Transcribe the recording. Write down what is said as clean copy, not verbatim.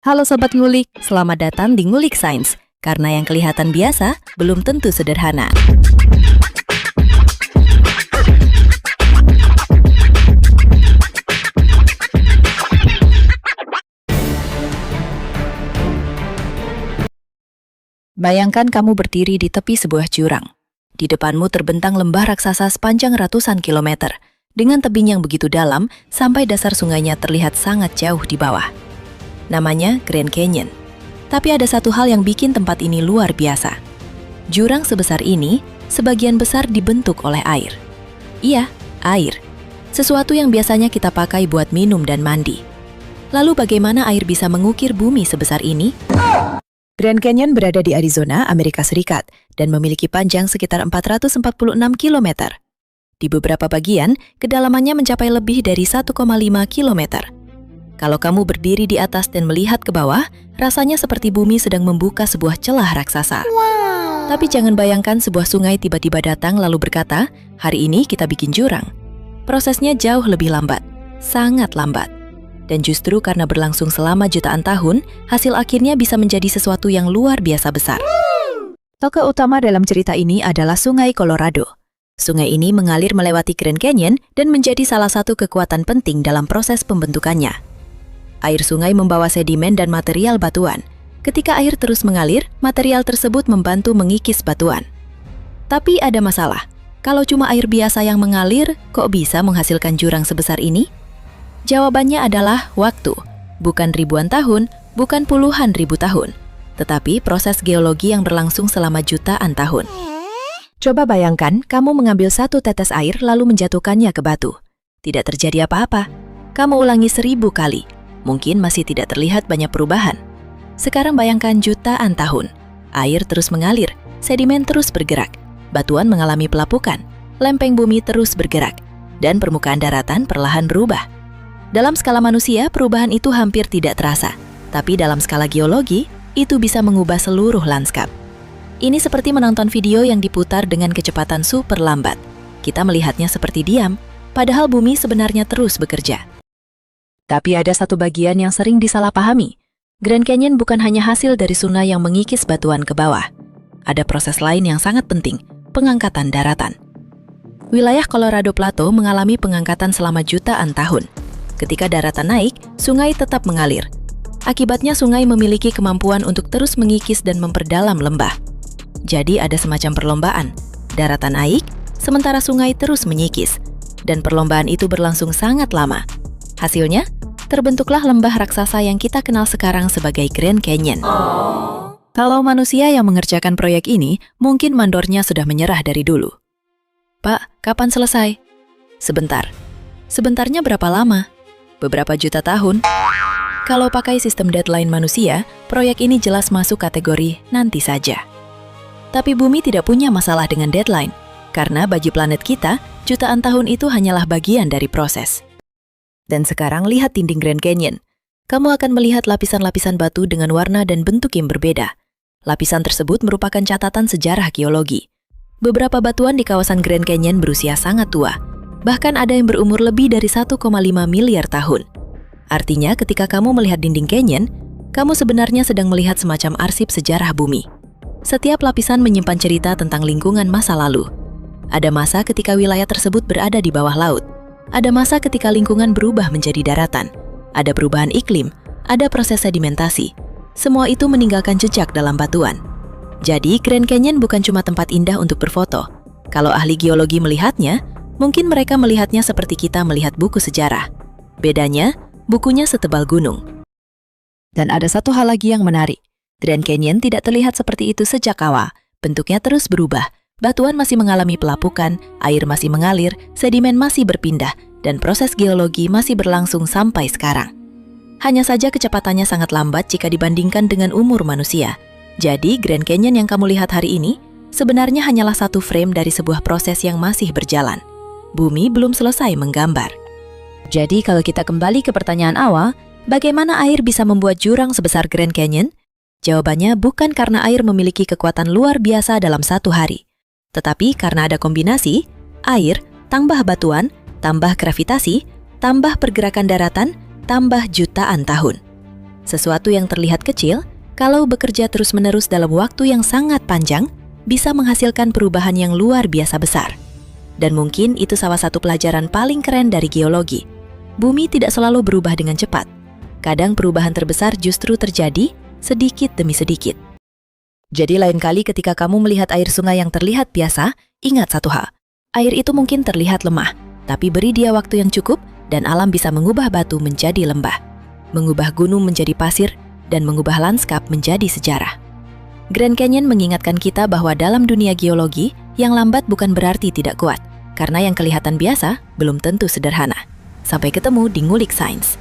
Halo Sobat Ngulik, selamat datang di Ngulik Sains. Karena yang kelihatan biasa, belum tentu sederhana. Bayangkan kamu berdiri di tepi sebuah jurang. Di depanmu terbentang lembah raksasa sepanjang ratusan kilometer, dengan tebing yang begitu dalam sampai dasar sungainya terlihat sangat jauh di bawah. Namanya Grand Canyon. Tapi ada satu hal yang bikin tempat ini luar biasa. Jurang sebesar ini, sebagian besar dibentuk oleh air. Iya, air. Sesuatu yang biasanya kita pakai buat minum dan mandi. Lalu bagaimana air bisa mengukir bumi sebesar ini? Grand Canyon berada di Arizona, Amerika Serikat, dan memiliki panjang sekitar 446 km. Di beberapa bagian, kedalamannya mencapai lebih dari 1,5 km. Kalau kamu berdiri di atas dan melihat ke bawah, rasanya seperti bumi sedang membuka sebuah celah raksasa. Wow. Tapi jangan bayangkan sebuah sungai tiba-tiba datang lalu berkata, hari ini kita bikin jurang. Prosesnya jauh lebih lambat, sangat lambat. Dan justru karena berlangsung selama jutaan tahun, hasil akhirnya bisa menjadi sesuatu yang luar biasa besar. Tokoh utama dalam cerita ini adalah Sungai Colorado. Sungai ini mengalir melewati Grand Canyon dan menjadi salah satu kekuatan penting dalam proses pembentukannya. Air sungai membawa sedimen dan material batuan. Ketika air terus mengalir, material tersebut membantu mengikis batuan. Tapi ada masalah. Kalau cuma air biasa yang mengalir, kok bisa menghasilkan jurang sebesar ini? Jawabannya adalah waktu. Bukan ribuan tahun, bukan puluhan ribu tahun. Tetapi proses geologi yang berlangsung selama jutaan tahun. Coba bayangkan, kamu mengambil satu tetes air lalu menjatuhkannya ke batu. Tidak terjadi apa-apa. Kamu ulangi 1000 kali. Mungkin masih tidak terlihat banyak perubahan. Sekarang bayangkan jutaan tahun. Air terus mengalir, sedimen terus bergerak, batuan mengalami pelapukan, lempeng bumi terus bergerak, dan permukaan daratan perlahan berubah. Dalam skala manusia, perubahan itu hampir tidak terasa. Tapi dalam skala geologi, itu bisa mengubah seluruh lanskap. Ini seperti menonton video yang diputar dengan kecepatan super lambat. Kita melihatnya seperti diam, padahal bumi sebenarnya terus bekerja. Tapi ada satu bagian yang sering disalahpahami. Grand Canyon bukan hanya hasil dari sungai yang mengikis batuan ke bawah. Ada proses lain yang sangat penting, pengangkatan daratan. Wilayah Colorado Plateau mengalami pengangkatan selama jutaan tahun. Ketika daratan naik, sungai tetap mengalir. Akibatnya sungai memiliki kemampuan untuk terus mengikis dan memperdalam lembah. Jadi ada semacam perlombaan. Daratan naik, sementara sungai terus menyikis. Dan perlombaan itu berlangsung sangat lama. Hasilnya, terbentuklah lembah raksasa yang kita kenal sekarang sebagai Grand Canyon. Kalau manusia yang mengerjakan proyek ini, mungkin mandornya sudah menyerah dari dulu. Pak, kapan selesai? Sebentar. Sebentarnya berapa lama? Beberapa juta tahun. Kalau pakai sistem deadline manusia, proyek ini jelas masuk kategori nanti saja. Tapi bumi tidak punya masalah dengan deadline, karena bagi planet kita, jutaan tahun itu hanyalah bagian dari proses. Dan sekarang lihat dinding Grand Canyon. Kamu akan melihat lapisan-lapisan batu dengan warna dan bentuk yang berbeda. Lapisan tersebut merupakan catatan sejarah geologi. Beberapa batuan di kawasan Grand Canyon berusia sangat tua. Bahkan ada yang berumur lebih dari 1,5 miliar tahun. Artinya ketika kamu melihat dinding canyon, kamu sebenarnya sedang melihat semacam arsip sejarah bumi. Setiap lapisan menyimpan cerita tentang lingkungan masa lalu. Ada masa ketika wilayah tersebut berada di bawah laut. Ada masa ketika lingkungan berubah menjadi daratan. Ada perubahan iklim, ada proses sedimentasi. Semua itu meninggalkan jejak dalam batuan. Jadi Grand Canyon bukan cuma tempat indah untuk berfoto. Kalau ahli geologi melihatnya, mungkin mereka melihatnya seperti kita melihat buku sejarah. Bedanya, bukunya setebal gunung. Dan ada satu hal lagi yang menarik. Grand Canyon tidak terlihat seperti itu sejak awal. Bentuknya terus berubah. Batuan masih mengalami pelapukan, air masih mengalir, sedimen masih berpindah, dan proses geologi masih berlangsung sampai sekarang. Hanya saja kecepatannya sangat lambat jika dibandingkan dengan umur manusia. Jadi, Grand Canyon yang kamu lihat hari ini sebenarnya hanyalah satu frame dari sebuah proses yang masih berjalan. Bumi belum selesai menggambar. Jadi kalau kita kembali ke pertanyaan awal, bagaimana air bisa membuat jurang sebesar Grand Canyon? Jawabannya bukan karena air memiliki kekuatan luar biasa dalam satu hari. Tetapi karena ada kombinasi, air, tambah batuan, tambah gravitasi, tambah pergerakan daratan, tambah jutaan tahun. Sesuatu yang terlihat kecil, kalau bekerja terus-menerus dalam waktu yang sangat panjang, bisa menghasilkan perubahan yang luar biasa besar. Dan mungkin itu salah satu pelajaran paling keren dari geologi. Bumi tidak selalu berubah dengan cepat. Kadang perubahan terbesar justru terjadi sedikit demi sedikit. Jadi lain kali ketika kamu melihat air sungai yang terlihat biasa, ingat satu hal. Air itu mungkin terlihat lemah, tapi beri dia waktu yang cukup dan alam bisa mengubah batu menjadi lembah, mengubah gunung menjadi pasir, dan mengubah lanskap menjadi sejarah. Grand Canyon mengingatkan kita bahwa dalam dunia geologi, yang lambat bukan berarti tidak kuat, karena yang kelihatan biasa belum tentu sederhana. Sampai ketemu di Ngulik Sains.